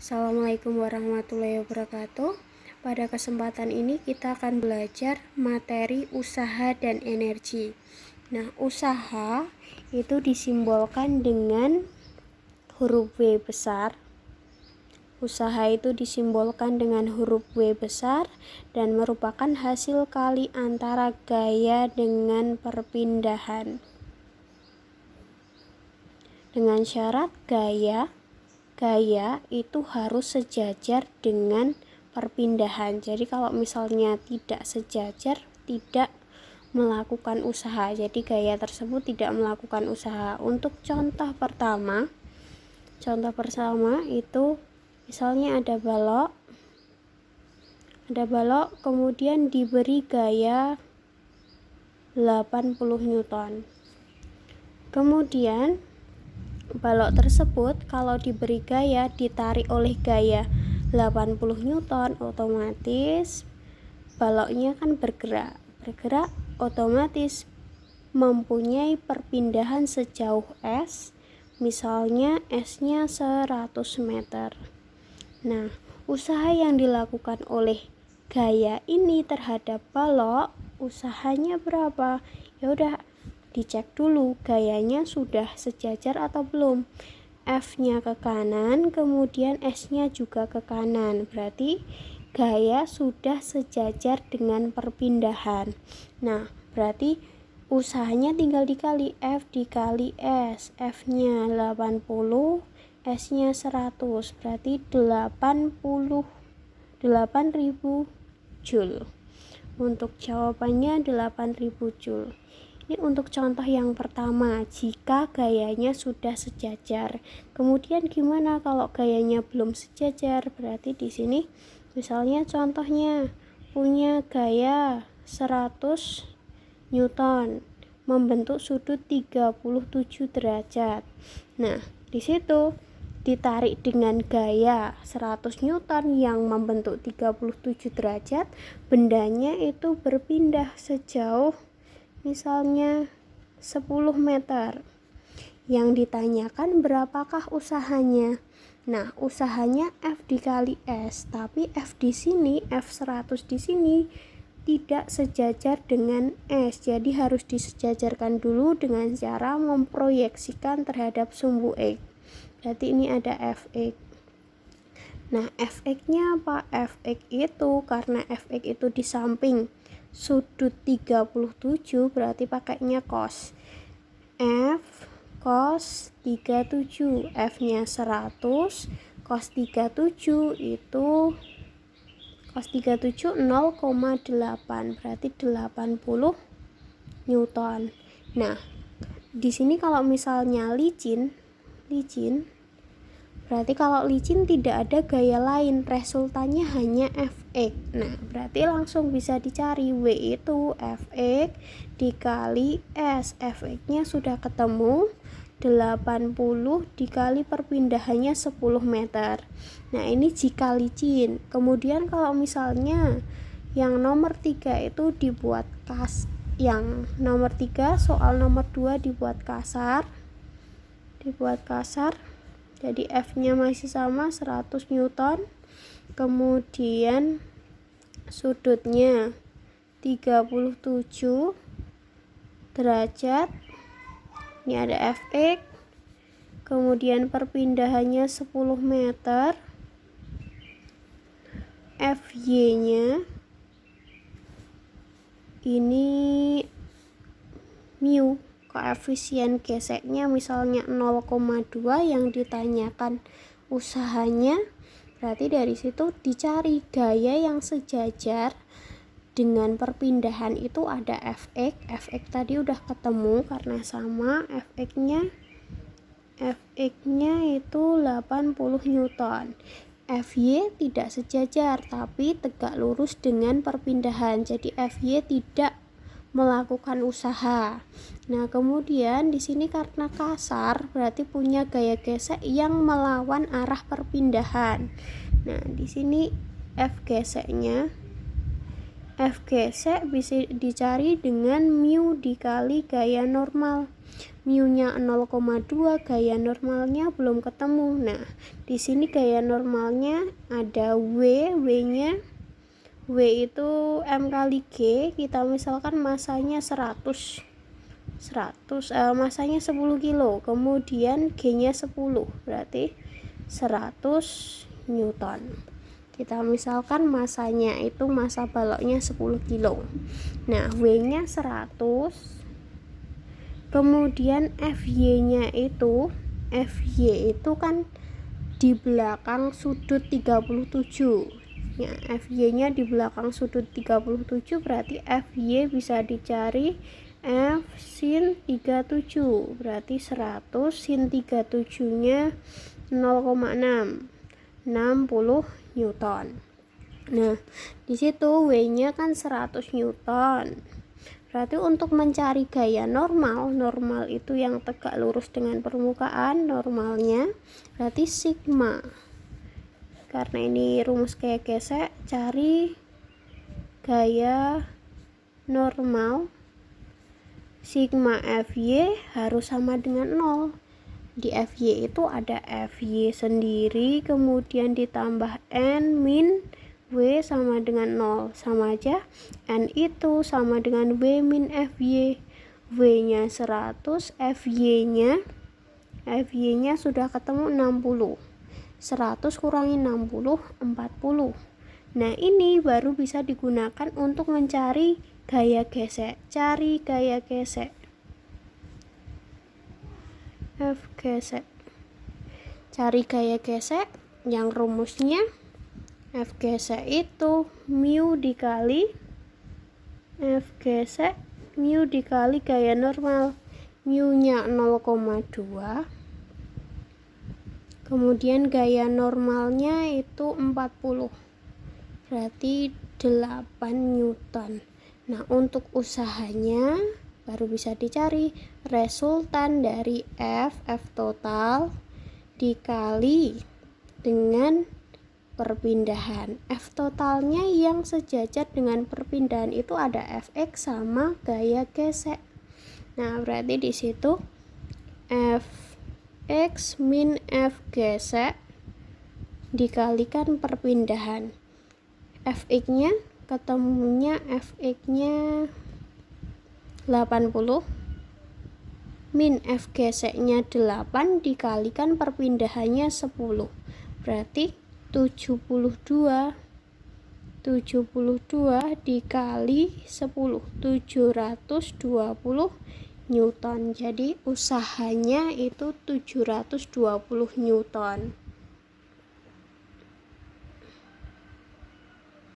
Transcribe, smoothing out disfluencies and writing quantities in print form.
Assalamualaikum warahmatullahi wabarakatuh. Pada kesempatan ini kita akan belajar materi usaha dan energi. Nah, usaha itu disimbolkan dengan huruf W besar. Usaha itu disimbolkan dengan huruf W besar dan merupakan hasil kali antara gaya dengan perpindahan. Dengan syarat gaya itu harus sejajar dengan perpindahan. Jadi kalau misalnya tidak sejajar, tidak melakukan usaha. Jadi gaya tersebut tidak melakukan usaha. Untuk contoh pertama itu misalnya ada balok kemudian diberi gaya 80 Newton. Kemudian balok tersebut kalau diberi gaya ditarik oleh gaya 80 Newton, otomatis baloknya kan bergerak otomatis mempunyai perpindahan sejauh S, misalnya S-nya 100 meter. Nah, usaha yang dilakukan oleh gaya ini terhadap balok, usahanya berapa? Ya udah, dicek dulu gayanya sudah sejajar atau belum. F-nya ke kanan, kemudian S-nya juga ke kanan. Berarti gaya sudah sejajar dengan perpindahan. Nah, berarti usahanya tinggal dikali F dikali S. F-nya 80, S-nya 100. Berarti 8.000 Joule. Untuk jawabannya 8.000 Joule. Ini untuk contoh yang pertama, jika gayanya sudah sejajar. Kemudian gimana kalau gayanya belum sejajar? Berarti di sini misalnya contohnya punya gaya 100 Newton membentuk sudut 37 derajat. Nah, di situ ditarik dengan gaya 100 Newton yang membentuk 37 derajat, bendanya itu berpindah sejauh misalnya 10 meter. Yang ditanyakan berapakah usahanya? Nah, usahanya F dikali S, tapi F di sini, F100 di sini tidak sejajar dengan S. Jadi harus disejajarkan dulu dengan cara memproyeksikan terhadap sumbu X. Berarti ini ada Fx. Nah, Fx-nya apa? Fx itu karena Fx itu di samping sudut 37, berarti pakainya cos. F cos 37, F-nya 100, cos 37 itu cos 37 0,8, berarti 80 Newton. Nah, di sini kalau misalnya licin, berarti kalau licin tidak ada gaya lain, resultannya hanya Fx. Nah, berarti langsung bisa dicari W itu Fx dikali S. Fx-nya sudah ketemu, 80 dikali perpindahannya 10 meter. Nah, ini jika licin. Kemudian kalau misalnya yang nomor 3 itu dibuat yang nomor 3, soal nomor 2 dibuat kasar. Jadi F-nya masih sama 100 Newton. Kemudian sudutnya 37 derajat. Ini ada Fx. Kemudian perpindahannya 10 meter. Fy-nya ini mu. Koefisien geseknya misalnya 0,2, yang ditanyakan usahanya, berarti dari situ dicari gaya yang sejajar dengan perpindahan itu ada Fx. Fx tadi udah ketemu karena sama, Fx-nya itu 80 Newton. Fy tidak sejajar tapi tegak lurus dengan perpindahan, jadi Fy tidak melakukan usaha. Nah, kemudian di sini karena kasar berarti punya gaya gesek yang melawan arah perpindahan. Nah, di sini F gesek bisa dicari dengan mu dikali gaya normal. mu-nya 0,2, gaya normalnya belum ketemu. Nah, di sini gaya normalnya ada W-nya W itu M kali G, kita misalkan masanya 100, masanya 10 kilo, kemudian G-nya 10, berarti 100 Newton. Kita misalkan masanya itu, masa baloknya 10 kilo. Nah, W-nya 100, kemudian FY-nya itu, FY itu kan di belakang sudut 37. Ya, FY-nya di belakang sudut 37, berarti FY bisa dicari F sin 37, berarti 100 sin 37-nya 0,6, 60 Newton. Nah, di situ W-nya kan 100 Newton. Berarti untuk mencari gaya normal itu yang tegak lurus dengan permukaan, normalnya berarti sigma. Karena ini rumus gaya gesek, cari gaya normal sigma FY harus sama dengan 0. Di FY itu ada FY sendiri, kemudian ditambah N min W sama dengan 0, sama aja. N itu sama dengan W min FY. W-nya 100, FY-nya sudah ketemu 60. 100 kurangi 60, 40. Nah, ini baru bisa digunakan untuk mencari gaya gesek. Cari gaya gesek. F gesek. Cari gaya gesek yang rumusnya F gesek itu mu dikali F gesek mu dikali gaya normal. Mu-nya 0,2, kemudian gaya normalnya itu 40, berarti 8 Newton. Nah, untuk usahanya baru bisa dicari resultan dari F total dikali dengan perpindahan. F totalnya yang sejajar dengan perpindahan itu ada Fx sama gaya gesek. Nah, berarti di situ Fx min F gesek dikalikan perpindahan. Fx-nya ketemunya Fx-nya 80 min F geseknya 8 dikalikan perpindahannya 10, berarti 72 dikali 10, 720 Newton. Jadi usahanya itu 720 Newton.